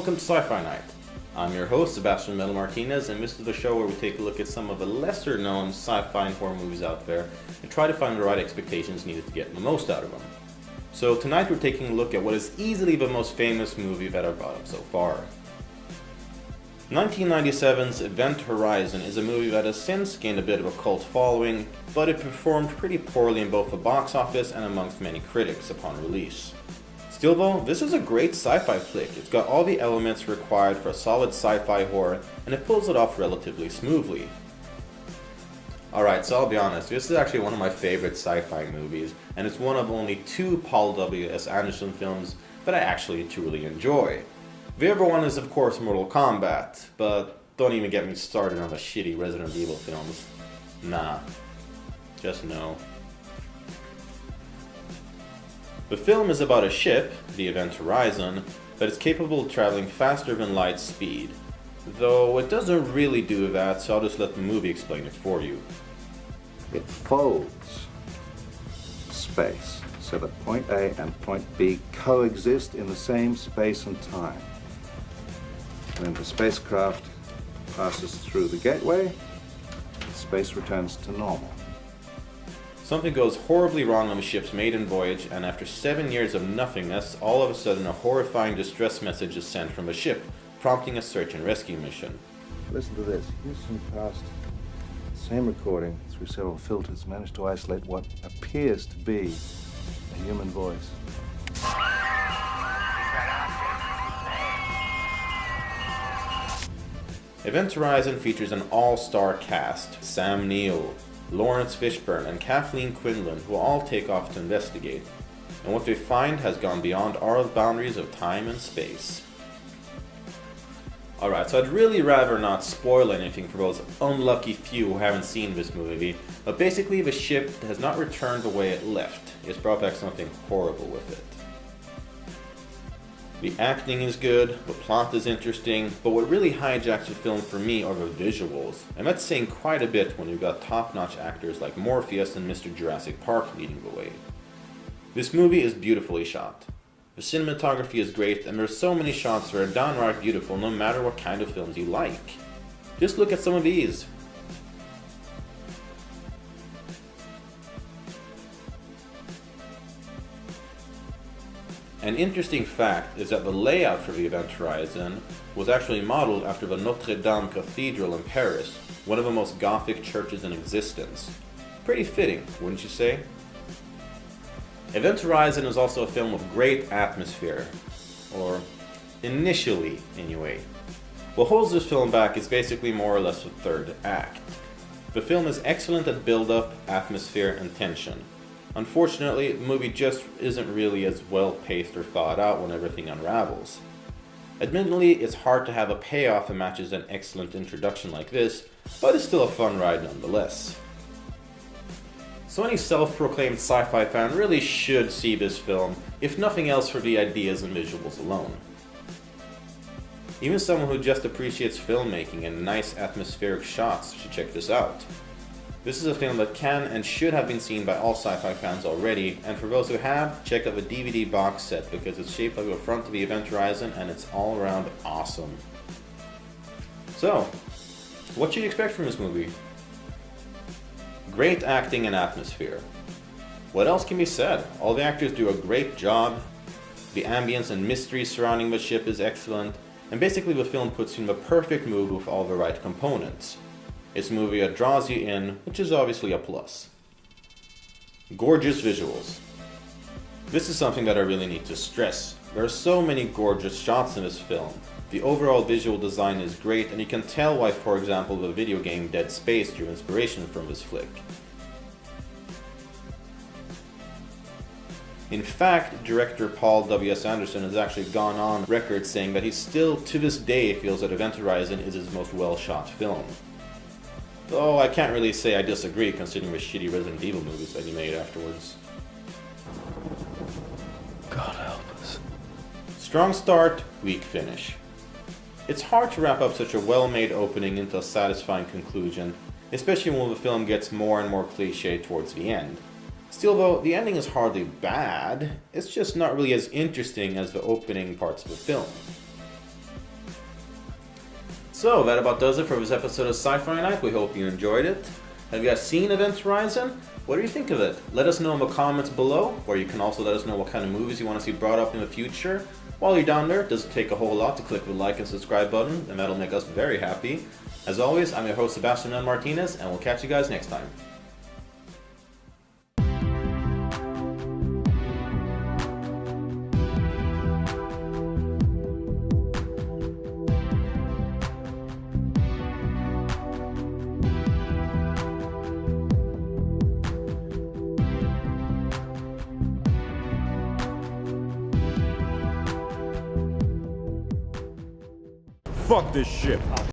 welcome to Sci-Fi Night. I'm your host, Sebastian Melo Martinez, and this is the show where we take a look at some of the lesser known sci-fi and horror movies out there and try to find the right expectations needed to get the most out of them. So tonight we're taking a look at what is easily the most famous movie that I've brought up so far. 1997's Event Horizon is a movie that has since gained a bit of a cult following, but it performed pretty poorly in both the box office and amongst many critics upon release. Still though, this is a great sci-fi flick. It's got all the elements required for a solid sci-fi horror, and it pulls it off relatively smoothly. Alright, so I'll be honest, this is actually one of my favorite sci-fi movies, and it's one of only two Paul W.S. Anderson films that I actually truly enjoy. The other one is of course Mortal Kombat, but don't even get me started on the shitty Resident Evil films. Nah. Just no. The film is about a ship, the Event Horizon, that is capable of traveling faster than light speed. Though it doesn't really do that, so I'll just let the movie explain it for you. It folds space so that point A and point B coexist in the same space and time. When the spacecraft passes through the gateway, space returns to normal. Something goes horribly wrong on the ship's maiden voyage, and after 7 years of nothingness, all of a sudden a horrifying distress message is sent from the ship, prompting a search and rescue mission. Listen to this. Houston passed the same recording through several filters, managed to isolate what appears to be a human voice. Event Horizon features an all-star cast: Sam Neill, Laurence Fishburne, and Kathleen Quinlan, who all take off to investigate, and what they find has gone beyond our boundaries of time and space. Alright, so I'd really rather not spoil anything for those unlucky few who haven't seen this movie, but basically the ship has not returned the way it left. It's brought back something horrible with it. The acting is good, the plot is interesting, but what really hijacks the film for me are the visuals, and that's saying quite a bit when you've got top-notch actors like Morpheus and Mr. Jurassic Park leading the way. This movie is beautifully shot. The cinematography is great, and there's so many shots that are downright beautiful no matter what kind of films you like. Just look at some of these. An interesting fact is that the layout for the Event Horizon was actually modeled after the Notre Dame Cathedral in Paris, one of the most Gothic churches in existence. Pretty fitting, wouldn't you say? Event Horizon is also a film with great atmosphere, or initially anyway. What holds this film back is basically more or less the third act. The film is excellent at build-up, atmosphere, and tension. Unfortunately, the movie just isn't really as well paced or thought out when everything unravels. Admittedly, it's hard to have a payoff that matches an excellent introduction like this, but it's still a fun ride nonetheless. So any self-proclaimed sci-fi fan really should see this film, if nothing else for the ideas and visuals alone. Even someone who just appreciates filmmaking and nice atmospheric shots should check this out. This is a film that can and should have been seen by all sci-fi fans already, and for those who have, check out the DVD box set because it's shaped like the front of the Event Horizon and it's all around awesome. So, what should you expect from this movie? Great acting and atmosphere. What else can be said? All the actors do a great job, the ambience and mystery surrounding the ship is excellent, and basically the film puts you in the perfect mood with all the right components. It's a movie that draws you in, which is obviously a plus. Gorgeous visuals. This is something that I really need to stress. There are so many gorgeous shots in this film. The overall visual design is great, and you can tell why, for example, the video game Dead Space drew inspiration from this flick. In fact, director Paul W.S. Anderson has actually gone on record saying that he still, to this day, feels that Event Horizon is his most well-shot film. Though I can't really say I disagree considering the shitty Resident Evil movies that he made afterwards. God help us. Strong start, weak finish. It's hard to wrap up such a well-made opening into a satisfying conclusion, especially when the film gets more and more cliché towards the end. Still though, the ending is hardly bad, it's just not really as interesting as the opening parts of the film. So that about does it for this episode of Sci-Fi Night. We hope you enjoyed it. Have you guys seen Event Horizon? What do you think of it? Let us know in the comments below, or you can also let us know what kind of movies you want to see brought up in the future. While you're down there, it doesn't take a whole lot to click the like and subscribe button, and that'll make us very happy. As always, I'm your host Sebastian N. Martinez, and we'll catch you guys next time. Fuck this shit.